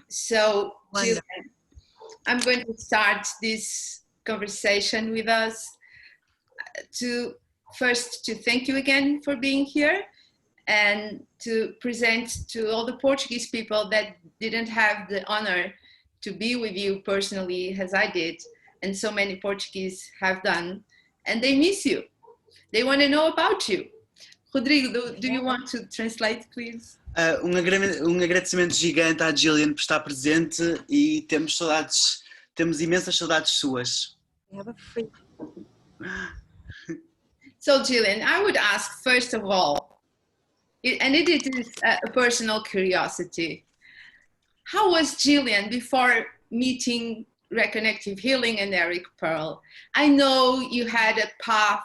So, Jillian, I'm going to start this conversation with us to thank you again for being here and to present to all the Portuguese people that didn't have the honor to be with you personally as I did, and so many Portuguese have done, and they miss you. They want to know about you. Rodrigo, do you want to translate, please? Agradecimento gigante à Jillian por estar presente e temos imensas saudades suas. So Jillian, I would ask first of all, and it is a personal curiosity, how was Jillian before meeting Reconnective Healing and Eric Pearl? I know you had a path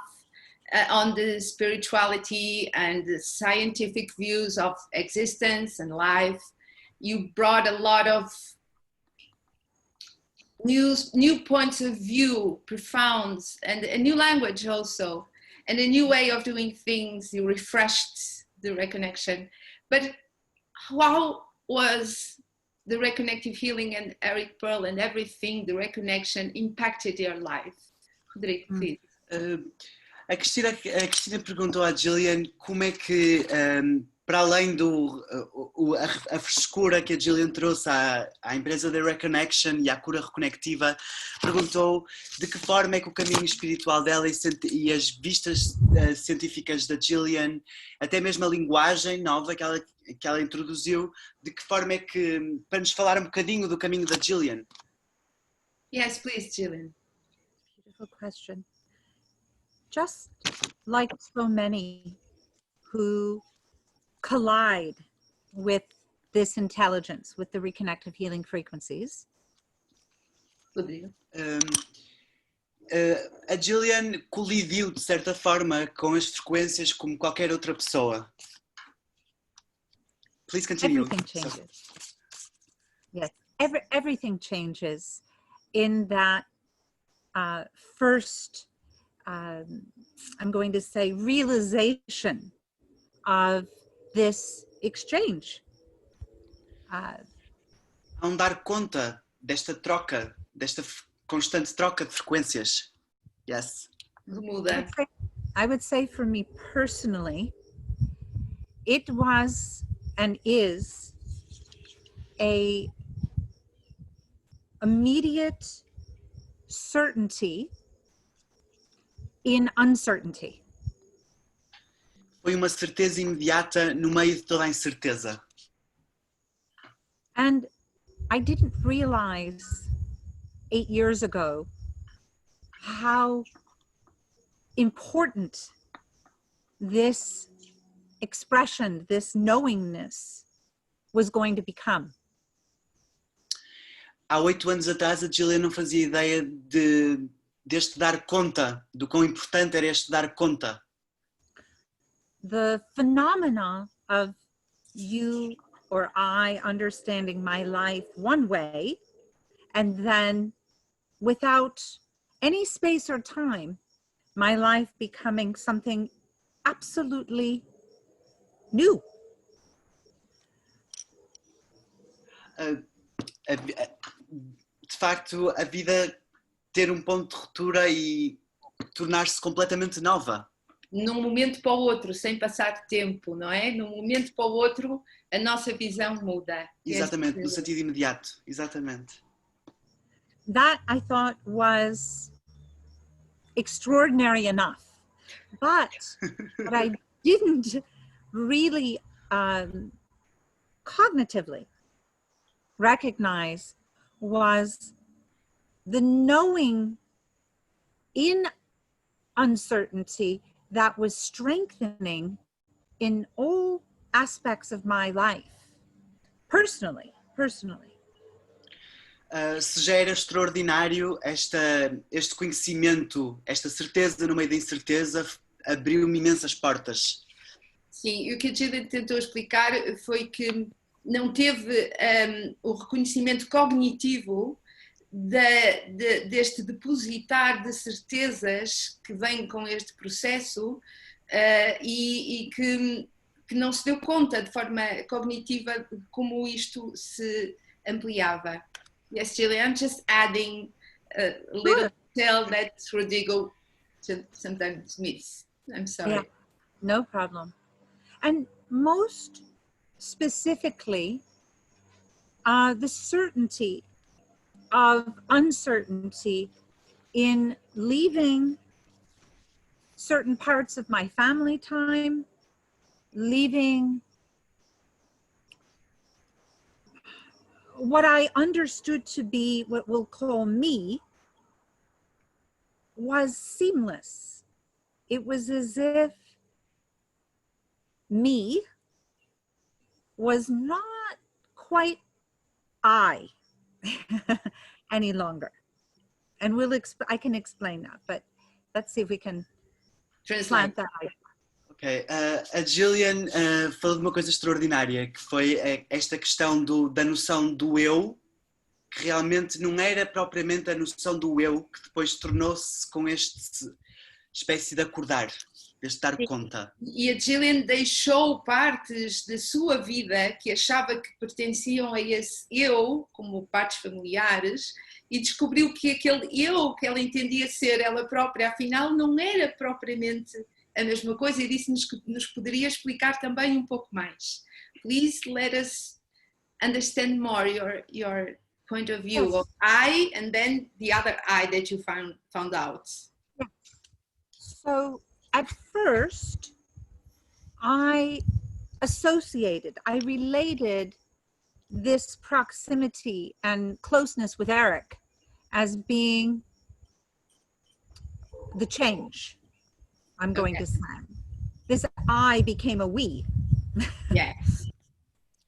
on the spirituality and the scientific views of existence and life. You brought a lot of new points of view, profound, and a new language also, and a new way of doing things. You refreshed the Reconnection. But how was the Reconnective Healing and Eric Pearl and everything, the Reconnection, impacted your life? Rodrigo, please. A Cristina perguntou à Jillian como é que, para além a frescura que a Jillian trouxe à empresa da Reconnection e à Cura Reconectiva, perguntou de que forma é que o caminho espiritual dela e as vistas científicas da Jillian, até mesmo a linguagem nova que ela introduziu, de que forma é que, para nos falar um bocadinho do caminho da Jillian. Yes, please, Jillian. Beautiful question. Just like so many who collide with this intelligence, with the reconnective healing frequencies. A Jillian colidiu de certa forma com as frequências como qualquer outra pessoa. Please continue. Everything changes. Yes, everything changes in that first, I'm going to say, realization of this exchange. Dar conta desta troca, desta constante troca de frequências. Yes. I would say for me personally, it was and is a immediate certainty in uncertainty. Foi uma certeza imediata no meio de toda a incerteza. And I didn't realize 8 years ago how important this expression, this knowingness was going to become. Há 8 anos atrás a Jillian não fazia ideia deste dar conta, do quão importante era este dar conta. The phenomena of you or I understanding my life one way, and then without any space or time, my life becoming something absolutely new. De facto, a vida ter ponto de ruptura e tornar-se completamente nova. Num momento para o outro, sem passar tempo, não é? Num momento para o outro, a nossa visão muda. Exatamente, no sentido imediato, exatamente. That I thought was extraordinary enough, but what I didn't really cognitively recognize was the knowing in uncertainty that was strengthening in all aspects of my life, personally. Se já era extraordinário, este conhecimento, esta certeza no meio da incerteza, abriu-me imensas portas. Sim, e o que a Jillian tentou explicar foi que não teve o reconhecimento cognitivo deste depositar de certezas que vem com este processo e que que não se deu conta de forma cognitiva de como isto se ampliava. Yes, Jillian, I'm just adding a little detail that Rodrigo sometimes miss. I'm sorry. Yeah, no problem. And most specifically, the certainty of uncertainty in leaving certain parts of my family time, leaving what I understood to be what we'll call me was seamless. It was as if me was not quite I any longer. And I can explain that, but let's see if we can plant that idea. Ok, a Jillian falou de uma coisa extraordinária, que foi esta questão da noção do eu, que realmente não era propriamente a noção do eu, que depois tornou-se com esta espécie de acordar, deste dar conta. E a Jillian deixou partes da sua vida que achava que pertenciam a esse eu, como partes familiares, e descobriu que aquele eu que ela entendia ser ela própria, afinal não era propriamente a mesma coisa, e disse-nos que nos poderia explicar também um pouco mais. Please let us understand more your point of view of I and then the other I that you found out. So at first, I related this proximity and closeness with Eric as being the change I'm going to say. This I became a we. Yes.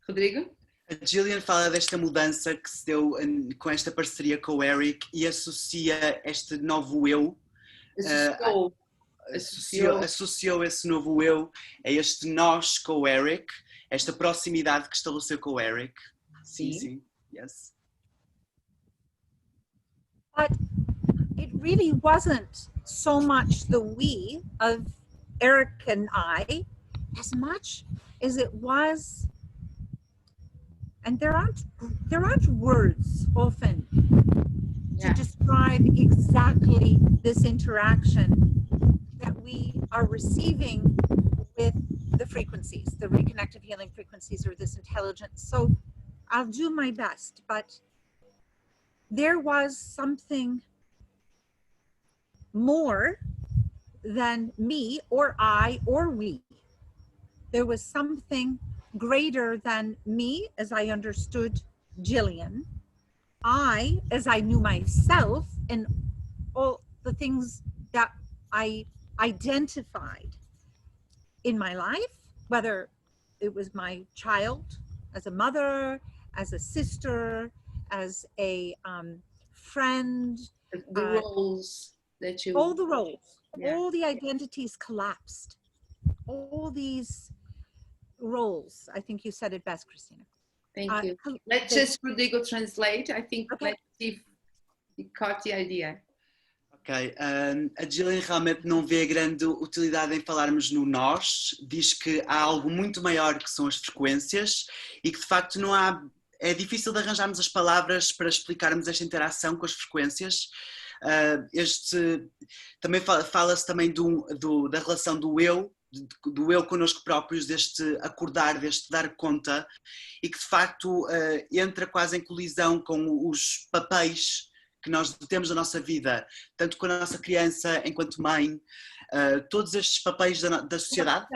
Rodrigo? A Jillian fala desta mudança que se deu com esta parceria com o Eric e associa este novo eu, associou esse novo eu a este nós com o Eric, esta proximidade que estabeleceu com o Eric. Sim. Yes. But it really wasn't so much the we of Eric and I as much as it was, and there aren't words often to describe exactly this interaction that we are receiving with the frequencies, the reconnective healing frequencies, or this intelligence. So I'll do my best, but there was something more than me or I or we. There was something greater than me as I understood Jillian, I as I knew myself, and all the things that I identified in my life, whether it was my child, as a mother, as a sister, as a friend. The roles that you... All the roles, all the identities collapsed. All these roles. I think you said it best, Christina. Thank you. Let's just Rodrigo translate. I think let's see if you caught the idea. Ok, a Jillian realmente não vê grande utilidade em falarmos no nós, diz que há algo muito maior que são as frequências e que de facto não há, é difícil de arranjarmos as palavras para explicarmos esta interação com as frequências. Também fala-se também da relação do eu connosco próprios, deste acordar, deste dar conta, e que de facto entra quase em colisão com os papéis que nós temos na nossa vida, tanto com a nossa criança enquanto mãe, todos estes papéis da sociedade.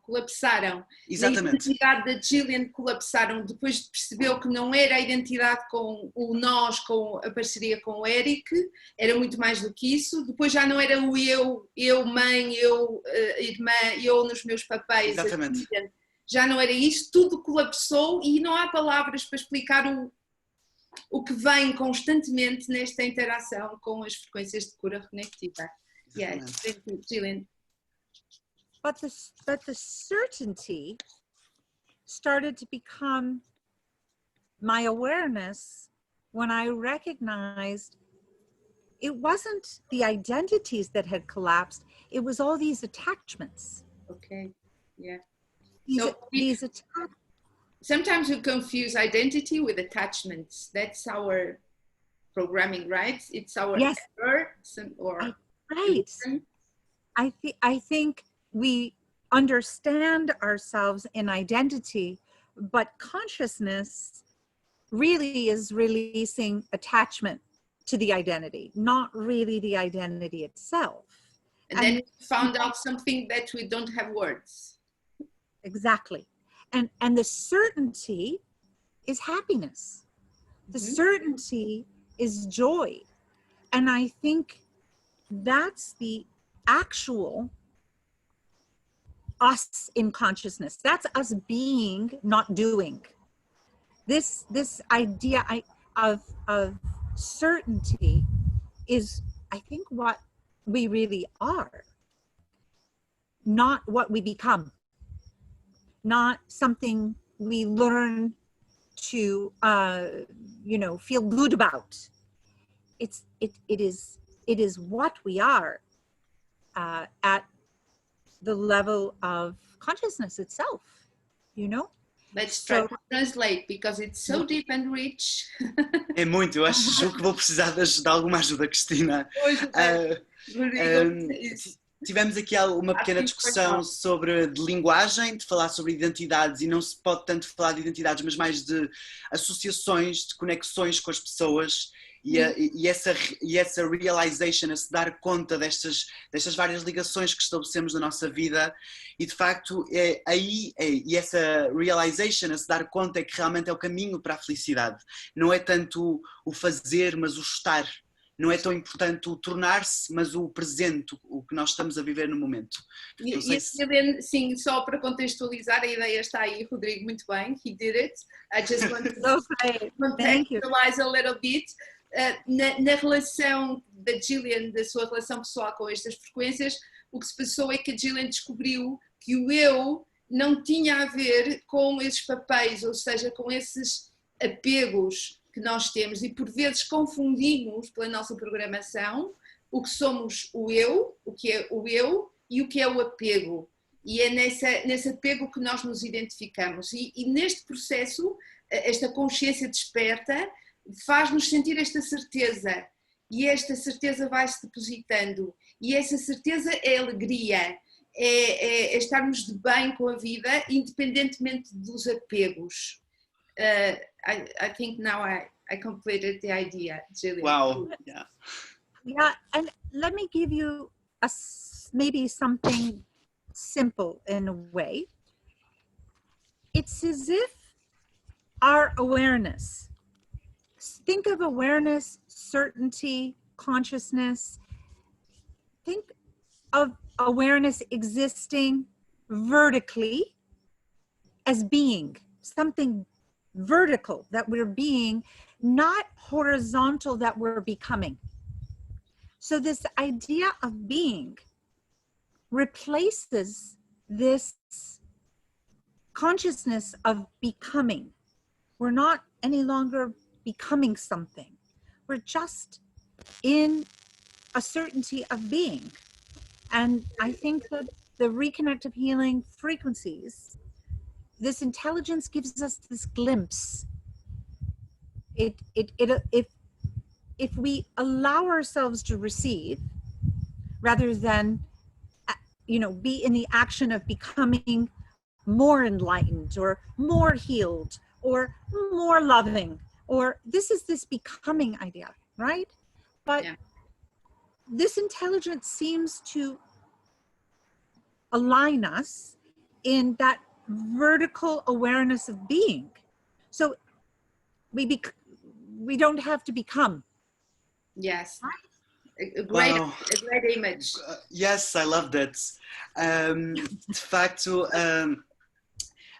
Colapsaram. Exatamente. A identidade da Jillian colapsaram depois de percebeu que não era a identidade com o nós, com a parceria com o Eric, era muito mais do que isso. Depois já não era o eu mãe, eu irmã, eu nos meus papéis. Exatamente. Já não era isso, tudo colapsou e não há palavras para explicar o que vem constantemente nesta interação com as frequências de cura reconectiva. Yes, thank you, Jillian. But the certainty started to become my awareness when I recognized it wasn't the identities that had collapsed, it was all these attachments. Okay, yeah. Sometimes we confuse identity with attachments. That's our programming, right? It's our error or right. I think we understand ourselves in identity, but consciousness really is releasing attachment to the identity, not really the identity itself. And then we found out something that we don't have words. Exactly. And the certainty is happiness. The certainty is joy. And I think that's the actual us in consciousness. That's us being, not doing. This idea of certainty is, I think, what we really are, not what we become, not something we learn to feel good about. It is what we are at the level of consciousness itself, Let's try to translate, because it's so deep and rich. É muito, eu acho que vou precisar de alguma ajuda, Cristina. Tivemos aqui uma pequena discussão sobre de linguagem, de falar sobre identidades, e não se pode tanto falar de identidades, mas mais de associações, de conexões com as pessoas, e essa realization, a se dar conta destas várias ligações que estabelecemos na nossa vida, e de facto e essa realization, a se dar conta, é que realmente é o caminho para a felicidade. Não é tanto o fazer, mas o estar. Não é tão importante o tornar-se, mas o presente, o que nós estamos a viver no momento. Sim, só para contextualizar, a ideia está aí, Rodrigo, muito bem, he did it. I just want to contextualize a little bit. Na relação da Jillian, da sua relação pessoal com estas frequências, o que se passou é que a Jillian descobriu que o eu não tinha a ver com esses papéis, ou seja, com esses apegos que nós temos, e por vezes confundimos pela nossa programação o que somos o que é o eu e o que é o apego, e é nesse apego que nós nos identificamos, e neste processo esta consciência desperta faz-nos sentir esta certeza, e esta certeza vai-se depositando, e essa certeza é alegria, é estarmos de bem com a vida, independentemente dos apegos. I think now I completed the idea, Jillian. Wow. Yeah. Yeah, and let me give you maybe something simple in a way. It's as if our awareness, think of awareness, certainty, consciousness, think of awareness existing vertically as being something vertical that we're being, not horizontal that we're becoming. So this idea of being replaces this consciousness of becoming. We're not any longer becoming something. We're just in a certainty of being. And I think that the reconnective healing frequencies, this intelligence gives us this glimpse. If we allow ourselves to receive, rather than be in the action of becoming more enlightened or more healed or more loving, or this becoming idea, right? But this intelligence seems to align us in that vertical awareness of being. So we don't have to become. Yes. A great image. Yes, I love that. De facto,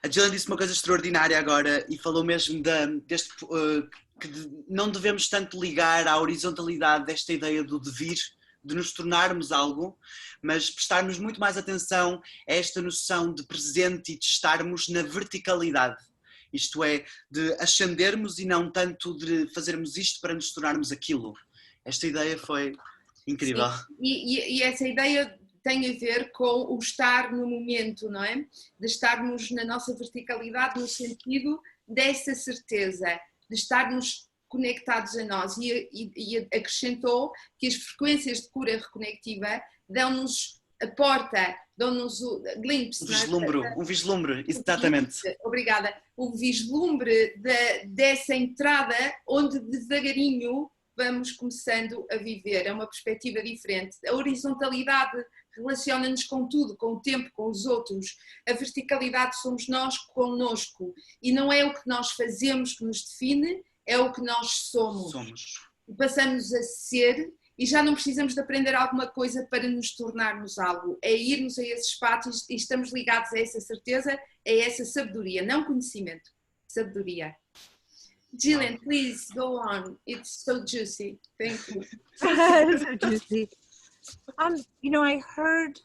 a Jillian disse uma coisa extraordinária agora e falou mesmo que não devemos tanto ligar à horizontalidade desta ideia do devir, de nos tornarmos algo, mas prestarmos muito mais atenção a esta noção de presente e de estarmos na verticalidade. Isto é, de ascendermos e não tanto de fazermos isto para nos tornarmos aquilo. Esta ideia foi incrível. E essa ideia tem a ver com o estar no momento, não é? De estarmos na nossa verticalidade no sentido dessa certeza, de estarmos conectados a nós. E acrescentou que as frequências de cura reconectiva dão-nos a porta, dão-nos o glimpse. Um vislumbre, exatamente. Obrigada. O vislumbre dessa entrada onde devagarinho vamos começando a viver. É uma perspectiva diferente. A horizontalidade relaciona-nos com tudo, com o tempo, com os outros. A verticalidade somos nós connosco. E não é o que nós fazemos que nos define, é o que nós somos. Passamos a ser e já não precisamos de aprender alguma coisa para nos tornarmos algo. É irmos a esses espaços e estamos ligados a essa certeza, a essa sabedoria, não conhecimento, sabedoria. Jillian, please go on. It's so juicy. Thank you. It's so juicy. You know, I heard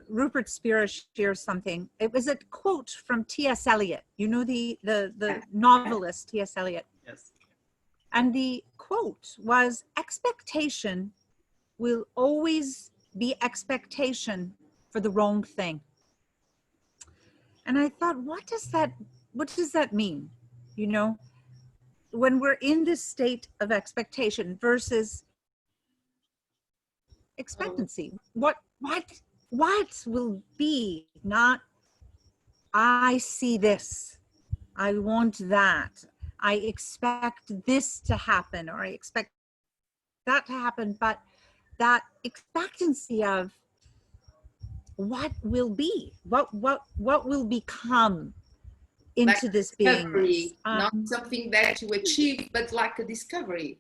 Rupert Spira share something. It was a quote from T.S. Eliot. You know the novelist T.S. Eliot. Yes. And the quote was, "Expectation will always be expectation for the wrong thing." And I thought, what does that mean? You know, when we're in this state of expectation versus expectancy, what will be, not I see this, I want that, I expect this to happen, or I expect that to happen, but that expectancy of what will be, what will become into like this discovery, being. not something that you achieve, but like a discovery.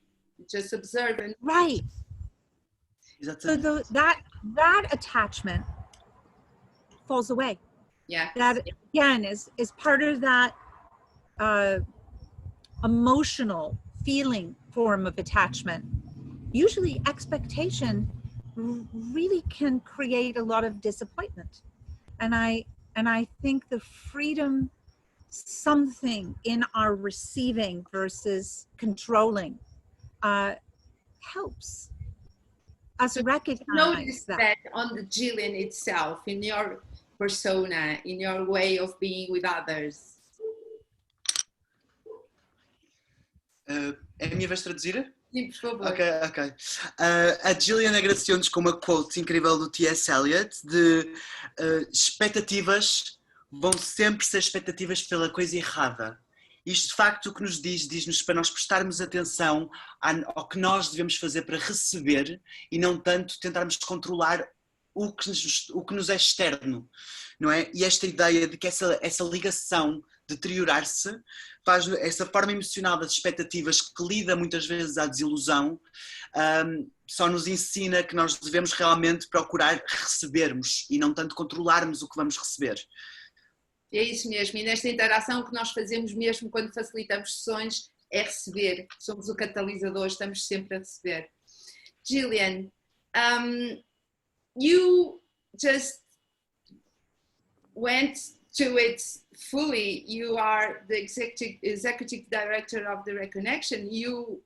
Just observe and right. So that attachment falls away. Yeah. That again is part of that emotional feeling form of attachment. Usually expectation really can create a lot of disappointment. And I think the freedom, something in our receiving versus controlling, helps us recognize notice that on the Jillian itself, in your persona, in your way of being with others. É a minha vez de traduzir? Sim, por favor. Ok. A Jillian agradeceu-nos com uma quote incrível do T.S. Eliot de expectativas vão sempre ser expectativas pela coisa errada. Isto de facto o que nos diz-nos para nós prestarmos atenção ao que nós devemos fazer para receber e não tanto tentarmos controlar o que nos é externo, não é? E esta ideia de que essa ligação deteriorar-se faz essa forma emocional das expectativas que lida muitas vezes à desilusão, só nos ensina que nós devemos realmente procurar recebermos e não tanto controlarmos o que vamos receber. É isso mesmo, e nesta interação que nós fazemos mesmo quando facilitamos sessões é receber, somos o catalisador, estamos sempre a receber. Jillian, you just went to it fully. You are the executive director of the Reconnection. You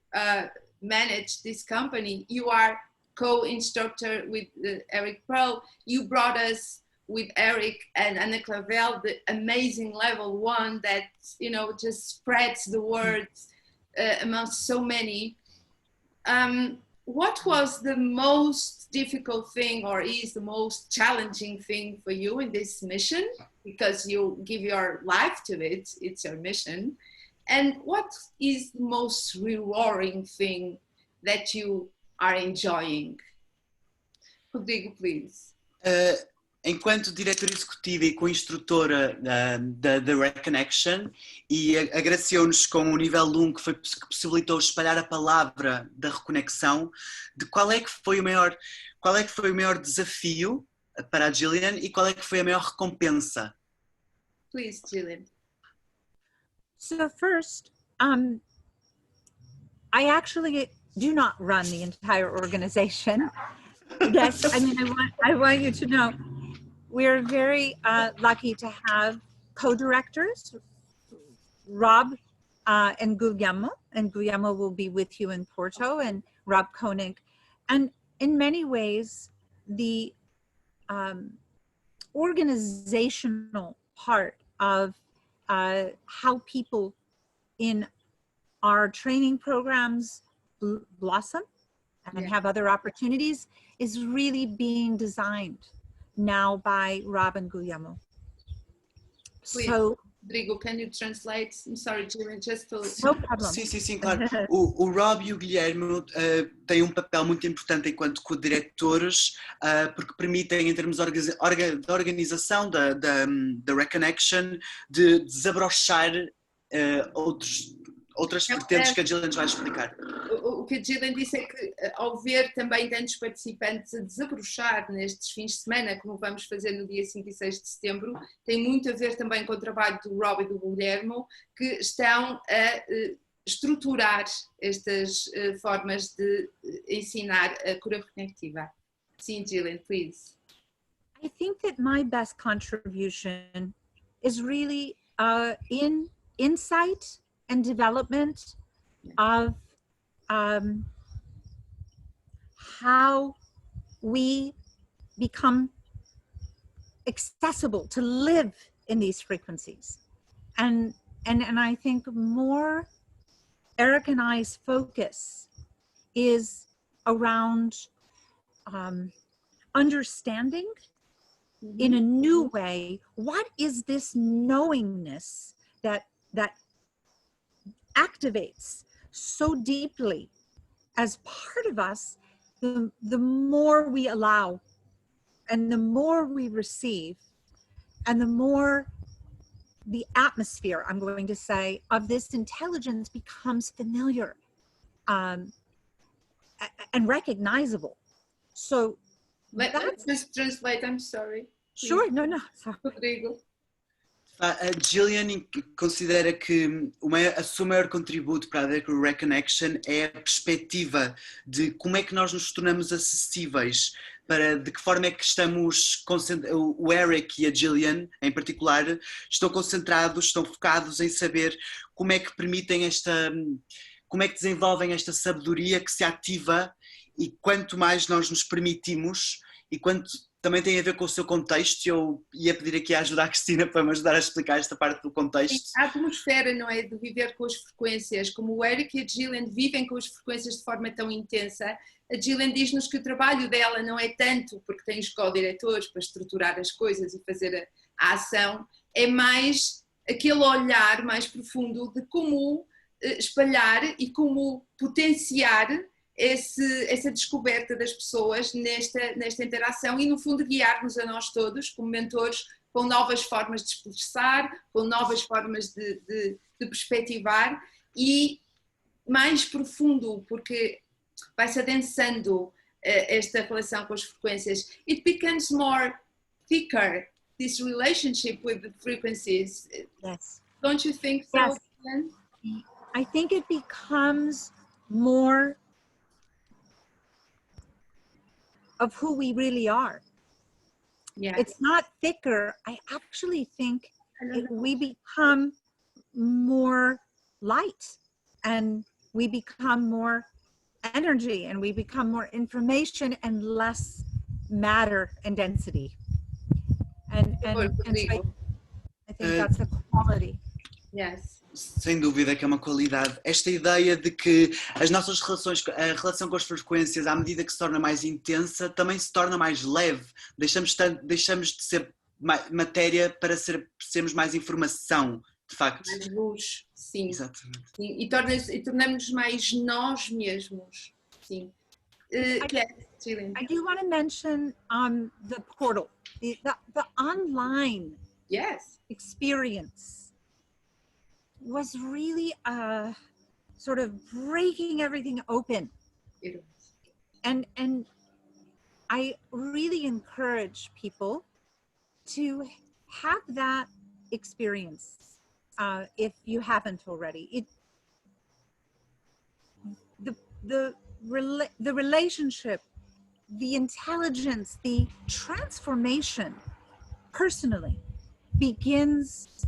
manage this company. You are co-instructor with Eric Pearl. You brought us with Eric and Anna Clavel, the amazing level 1 that, you know, just spreads the word amongst so many. What was the most difficult thing, or is the most challenging thing for you in this mission? Because you give your life to it, it's your mission. And what is the most rewarding thing that you are enjoying? Rodrigo, please. Enquanto diretora executiva e co-instrutora da Reconnection, e agraciou-nos com o nível 1 que possibilitou espalhar a palavra da reconexão, de qual é que foi o maior desafio para a Jillian e qual é que foi a maior recompensa? Please, Jillian. So first, I actually do not run the entire organization. Yes, I mean, I want you to know, we're very lucky to have co-directors, Rob and Guillermo will be with you in Porto, and Rob Koenig. And in many ways, the organizational part of how people in our training programs blossom and have other opportunities is really being designed now by Rob and Guillermo. Please, So, Rodrigo, can you translate? I'm sorry, Jillian, just to... no problem. Sim, claro. O Rob e o Guilherme têm um papel muito importante enquanto co-diretores, porque permitem, em termos de organização da Reconnection, de desabrochar outras vertentes que a Jillian vai explicar. O que a Jillian disse é que, ao ver também tantos participantes a desabrochar nestes fins de semana, como vamos fazer no dia 5 e 6 de setembro, tem muito a ver também com o trabalho do Rob e do Guilhermo, que estão a estruturar estas formas de ensinar a cura reconectiva. Sim, Jillian, please. I think that my best contribution is really in insight and development of how we become accessible to live in these frequencies. And I think more Eric and I's focus is around understanding in a new way, what is this knowingness that activates so deeply as part of us, the more we allow and the more we receive and the more the atmosphere, I'm going to say, of this intelligence becomes familiar and recognizable. So let's just translate, I'm sorry. Sure, no, sorry. Rodrigo. A Jillian considera que o seu maior contributo para a Reconnection é a perspectiva de como é que nós nos tornamos acessíveis, de que forma é que estamos, o Eric e a Jillian em particular, estão concentrados, estão focados em saber como é que permitem como é que desenvolvem esta sabedoria que se ativa, e quanto mais nós nos permitimos, e quanto também tem a ver com o seu contexto. Eu ia pedir aqui a ajuda à Cristina para me ajudar a explicar esta parte do contexto. A atmosfera, não é, de viver com as frequências, como o Eric e a Jillian vivem com as frequências de forma tão intensa. A Jillian diz-nos que o trabalho dela não é tanto porque tem os co-diretores para estruturar as coisas e fazer a ação, é mais aquele olhar mais profundo de como espalhar e como potenciar essa descoberta das pessoas nesta interação e, no fundo, guiar-nos a nós todos, como mentores, com novas formas de expressar, com novas formas de perspectivar e mais profundo, porque vai-se adensando esta relação com as frequências. It becomes more thicker, this relationship with the frequencies. Yes. Don't you think so? Yes. Jen? I think it becomes more of who we really are. Yeah. It's not thicker. I actually think we become more light and we become more energy and we become more information and less matter and density. And so I think that's a quality. Yes. Sem dúvida que é uma qualidade. Esta ideia de que as nossas relações, a relação com as frequências, à medida que se torna mais intensa, também se torna mais leve. Deixamos de ser matéria para sermos mais informação, de facto. Mais luz, sim. Exatamente. Sim. E tornamos mais nós mesmos. Sim. I do want to mention the portal, the online experience was really sort of breaking everything open. It was. And I really encourage people to have that experience if you haven't already. The relationship, the intelligence, the transformation personally begins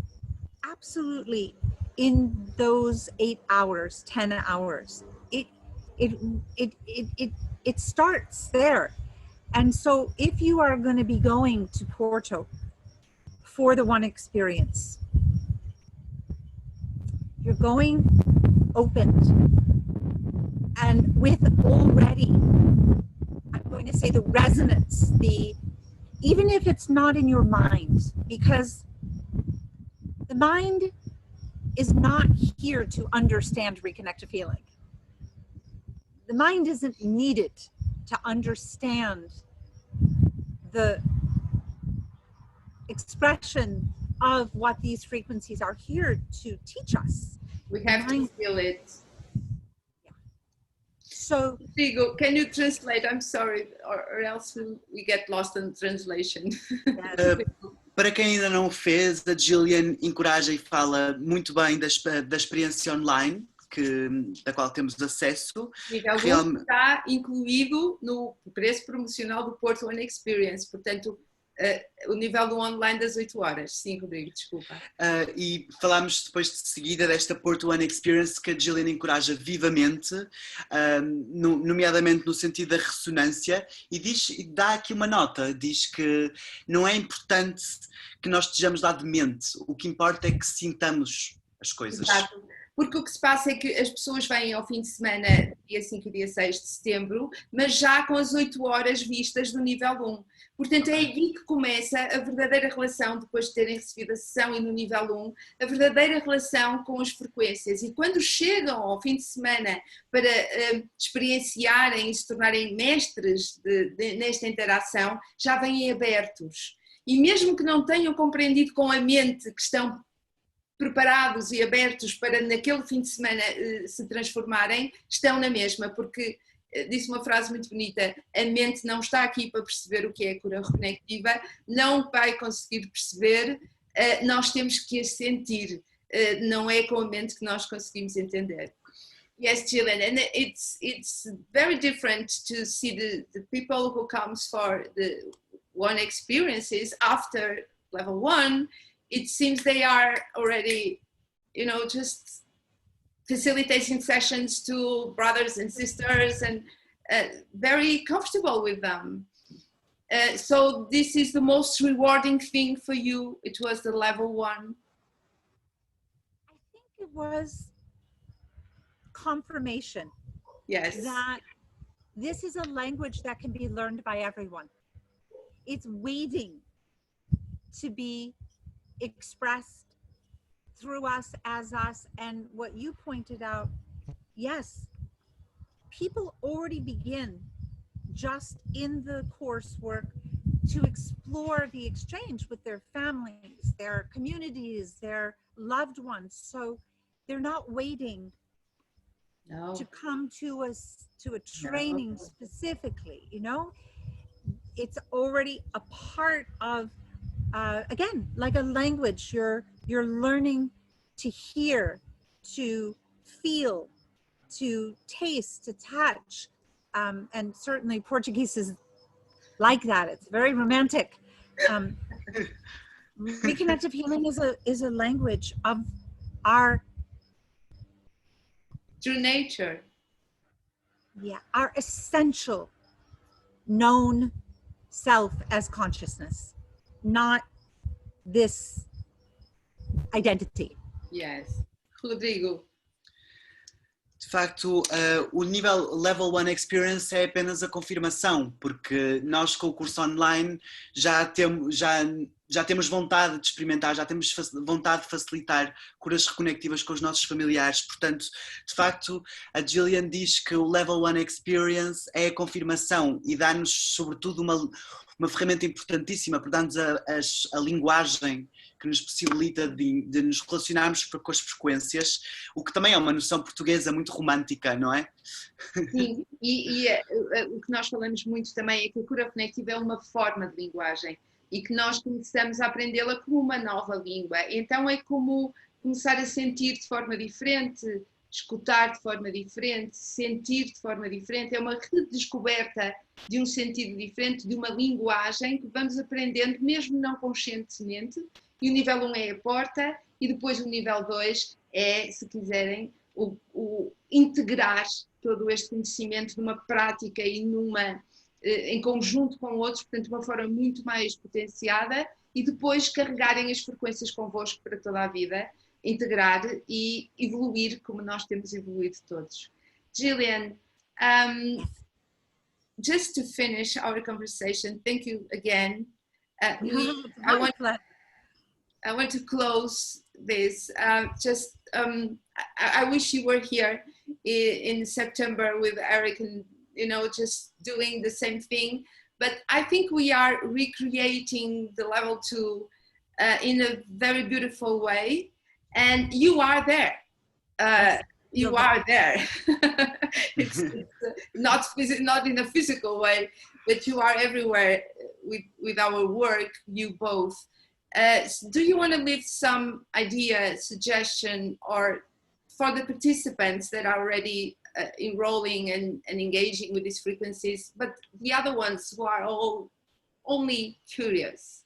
absolutely in those 8 hours, 10 hours. It starts there. And so if you are going to be going to Porto for the One experience, you're going opened and with already, I'm going to say, the resonance, even if it's not in your mind, because the mind is not here to understand reconnective healing. The mind isn't needed to understand the expression of what these frequencies are here to teach us. We have to feel it. So, Rodrigo, can you translate? I'm sorry, or else we get lost in translation. Para quem ainda não o fez, a Jillian encoraja e fala muito bem da experiência online, da qual temos acesso. Nível 1 está incluído no preço promocional do Porto O.N.E Experience, portanto, o nível do online das 8 horas. Sim, Rodrigo, desculpa. E falámos depois de seguida desta Porto O.N.E Experience que a Jillian encoraja vivamente, nomeadamente no sentido da ressonância, e dá aqui uma nota, diz que não é importante que nós estejamos lá de mente, o que importa é que sintamos as coisas. Exato. Porque o que se passa é que as pessoas vêm ao fim de semana, dia 5 e dia 6 de setembro, mas já com as 8 horas vistas do nível 1. Portanto, é aí que começa a verdadeira relação, depois de terem recebido a sessão e no nível 1, a verdadeira relação com as frequências. E quando chegam ao fim de semana para experienciarem e se tornarem mestres nesta interação, já vêm abertos. E mesmo que não tenham compreendido com a mente que estão preparados e abertos para naquele fim de semana se transformarem, estão na mesma, porque disse uma frase muito bonita, a mente não está aqui para perceber o que é a cura reconectiva, não vai conseguir perceber, nós temos que a sentir, não é com a mente que nós conseguimos entender. Yes, Jillian, and it's very different to see the people who comes for the One experiences after level 1. It seems they are already, just facilitating sessions to brothers and sisters and very comfortable with them. So this is the most rewarding thing for you. It was the level 1. I think it was confirmation. Yes. That this is a language that can be learned by everyone. It's waiting to be expressed through us, as us, and what you pointed out, yes, people already begin just in the coursework to explore the exchange with their families, their communities, their loved ones. So they're not waiting to come to us to a training specifically, it's already a part of again, like a language, you're learning to hear, to feel, to taste, to touch, and certainly Portuguese is like that. It's very romantic. Reconnective healing is a language of our true nature. Yeah, our essential known self as consciousness. Not this identity. Yes. Rodrigo. De facto, o nível Level 1 Experience é apenas a confirmação, porque nós com o curso online já temos vontade de experimentar, já temos vontade de facilitar curas reconectivas com os nossos familiares. Portanto, de facto, a Jillian diz que o Level 1 Experience é a confirmação e dá-nos, sobretudo, uma ferramenta importantíssima, por dar-nos a linguagem que nos possibilita de nos relacionarmos com as frequências, o que também é uma noção portuguesa muito romântica, não é? Sim, e o que nós falamos muito também é que a cura reconectiva é uma forma de linguagem e que nós começamos a aprendê-la como uma nova língua. Então é como começar a sentir de forma diferente, escutar de forma diferente, sentir de forma diferente. É uma redescoberta de um sentido diferente, de uma linguagem que vamos aprendendo mesmo não conscientemente. E o nível 1 é a porta e depois o nível 2 é, se quiserem, o integrar todo este conhecimento numa prática e numa em conjunto com outros, portanto, de uma forma muito mais potenciada, e depois carregarem as frequências convosco para toda a vida, integrar e evoluir como nós temos evoluído todos. Jillian, just to finish our conversation, thank you again. I want to close this. I wish you were here in September with Eric and, you know, just doing the same thing. But I think we are recreating the level 2 in a very beautiful way. And you are there. You are there. it's not in a physical way, but you are everywhere with our work, you both. Do you want to leave some idea, suggestion, or for the participants that are already enrolling and engaging with these frequencies, but the other ones who are all only curious?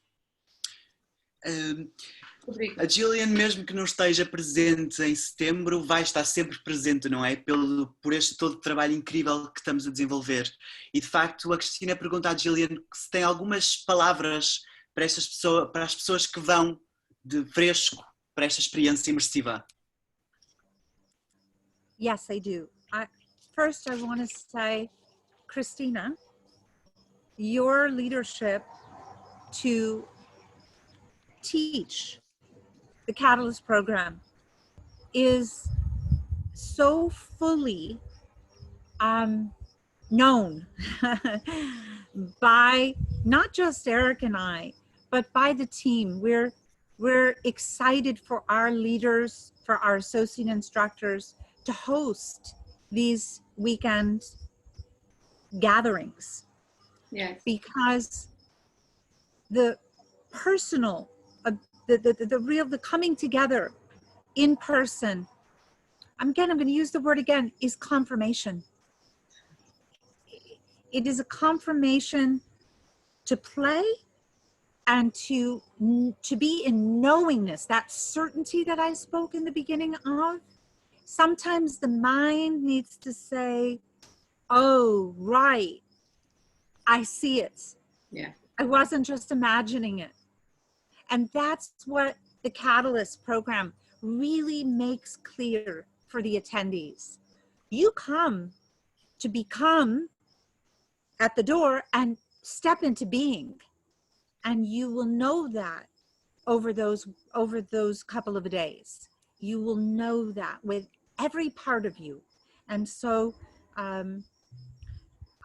A Jillian, mesmo que não esteja presente em setembro, vai estar sempre presente, não é? Por este todo o trabalho incrível que estamos a desenvolver. E de facto, a Cristina pergunta à Jillian se tem algumas palavras para as pessoas que vão de fresco para esta experiência imersiva. Yes, I do. First, I want to say, Christina, your leadership to teach the Catalyst program is so fully known by not just Eric and I, but by the team. We're excited for our leaders, for our associate instructors to host these weekend gatherings. Yes. Because the personal, the coming together in person, I'm going to use the word again, is confirmation. It is a confirmation to play and to be in knowingness, that certainty that I spoke in the beginning of. Sometimes the mind needs to say, oh, right, I see it. Yeah. I wasn't just imagining it. And that's what the Catalyst program really makes clear for the attendees. You come to become at the door and step into being. And you will know that over those couple of days. You will know that with every part of you. And so I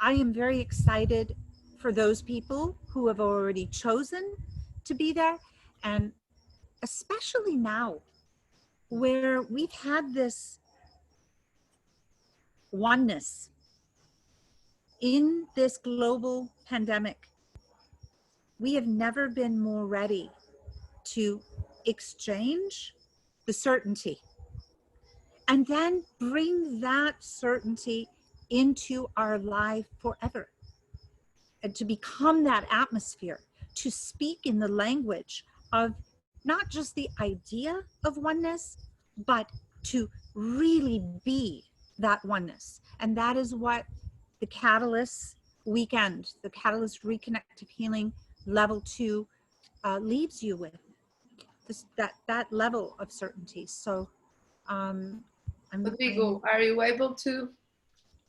am very excited for those people who have already chosen to be there. And especially now, where we've had this oneness in this global pandemic, we have never been more ready to exchange the certainty and then bring that certainty into our life forever, and to become that atmosphere, to speak in the language of not just the idea of oneness, but to really be that oneness. And that is what the Catalyst weekend, the Catalyst Reconective Healing Level 2 leaves you with, that level of certainty. So Rodrigo, are you able to?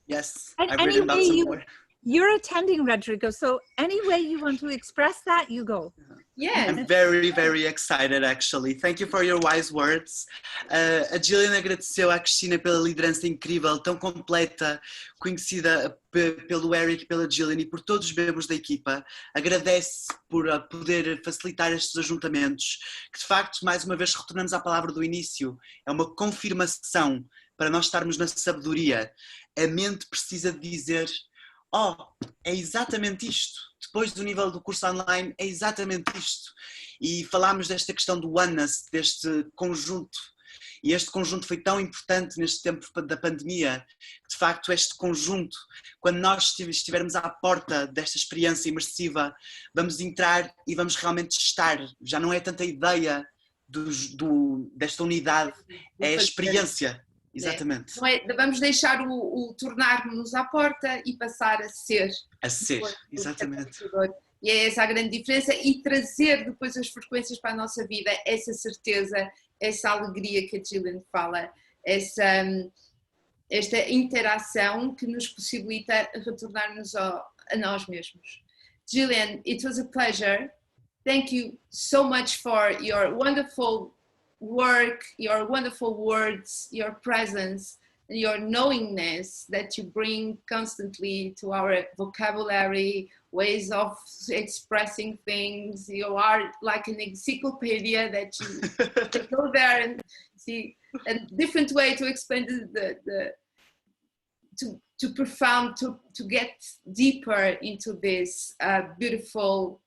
Yes, I've written down some more. You're attending, Rodrigo, so any way you want to express that, you go. Yeah. I'm very, very excited, actually. Thank you for your wise words. A Jillian agradeceu à Cristina pela liderança incrível, tão completa, conhecida pelo Eric e pela Jillian e por todos os membros da equipa. Agradece por poder facilitar estes ajuntamentos, que de facto, mais uma vez, retornamos à palavra do início. É uma confirmação para nós estarmos na sabedoria. A mente precisa de dizer: oh, é exatamente isto. Depois do nível do curso online, é exatamente isto. E falámos desta questão do oneness, deste conjunto. E este conjunto foi tão importante neste tempo da pandemia. De facto, este conjunto, quando nós estivermos à porta desta experiência imersiva, vamos entrar e vamos realmente estar. Já não é tanta ideia desta unidade, é a experiência. Exatamente. Não é, vamos deixar o tornar-nos à porta e passar a ser. A ser, exatamente. E é essa a grande diferença, e trazer depois as frequências para a nossa vida, essa certeza, essa alegria que a Jillian fala, esta interação que nos possibilita retornar-nos a nós mesmos. Jillian, it was a pleasure. Thank you so much for your wonderful work, your wonderful words, your presence, and your knowingness that you bring constantly to our vocabulary, ways of expressing things. You are like an encyclopedia that you go there and see a different way to explain to get deeper into this beautiful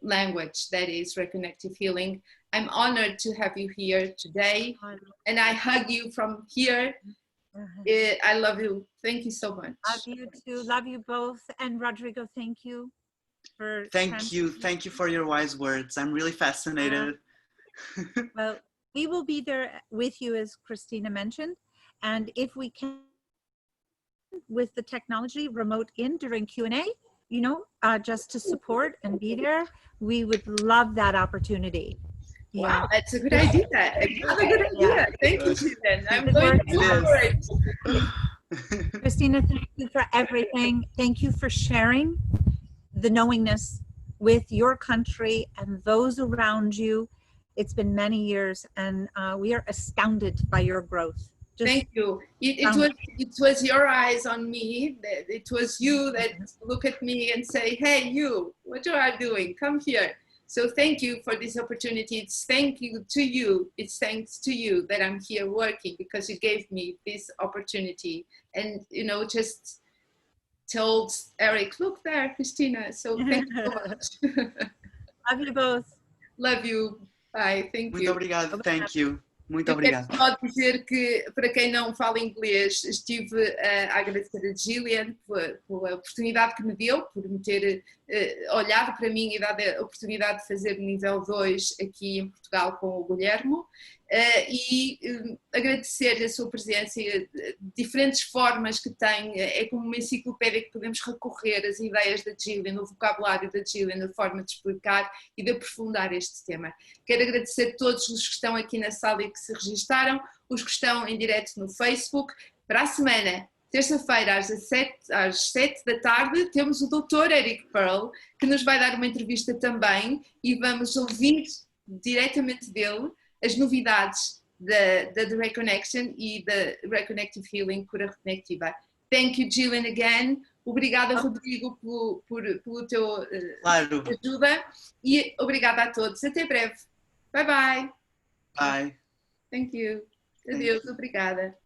language that is reconnective healing. I'm honored to have you here today, and I hug you from here. I love you. Thank you so much. Love you too. Love you both. And Rodrigo, thank you for Thank you for your wise words. I'm really fascinated. Well, we will be there with you, as Christina mentioned, and if we can, with the technology, remote in during Q&A, you know, just to support and be there, we would love that opportunity. Wow, that's a good idea. Another good idea. Thank you, Jillian. I'm going to look for it. Christina, thank you for everything. Thank you for sharing the knowingness with your country and those around you. It's been many years, and we are astounded by your growth. Thank you. It was your eyes on me. It was you that look at me and say, hey, you, what you are doing? Come here. So thank you for this opportunity. It's thank you to you. It's thanks to you that I'm here working, because you gave me this opportunity. And, you know, just told Eric, look there, Christina. So thank you so much. Love you both. Love you. Bye. Thank you. Muito obrigado. Thank you. Muito obrigado. Quero só dizer que, para quem não fala inglês, estive a agradecer a Jillian pela oportunidade que me deu, por me ter olhado para mim e dado a oportunidade de fazer o nível 2 aqui em Portugal com o Guilhermo, e agradecer-lhe a sua presença e diferentes formas que tem. É como uma enciclopédia que podemos recorrer às ideias da Jillian, o vocabulário da Jillian, a forma de explicar e de aprofundar este tema. Quero agradecer a todos os que estão aqui na sala e que se registaram, os que estão em direto no Facebook. Para a semana, terça-feira, às 7 da tarde, temos o Dr. Eric Pearl, que nos vai dar uma entrevista também, e vamos ouvir diretamente dele as novidades da Reconnection e da Reconnective Healing, Cura Reconectiva. Thank you, Jillian, again. Obrigada, Rodrigo, pelo teu ajuda, e obrigada a todos. Até breve. Bye, bye. Bye. Thank you. Adeus, obrigada.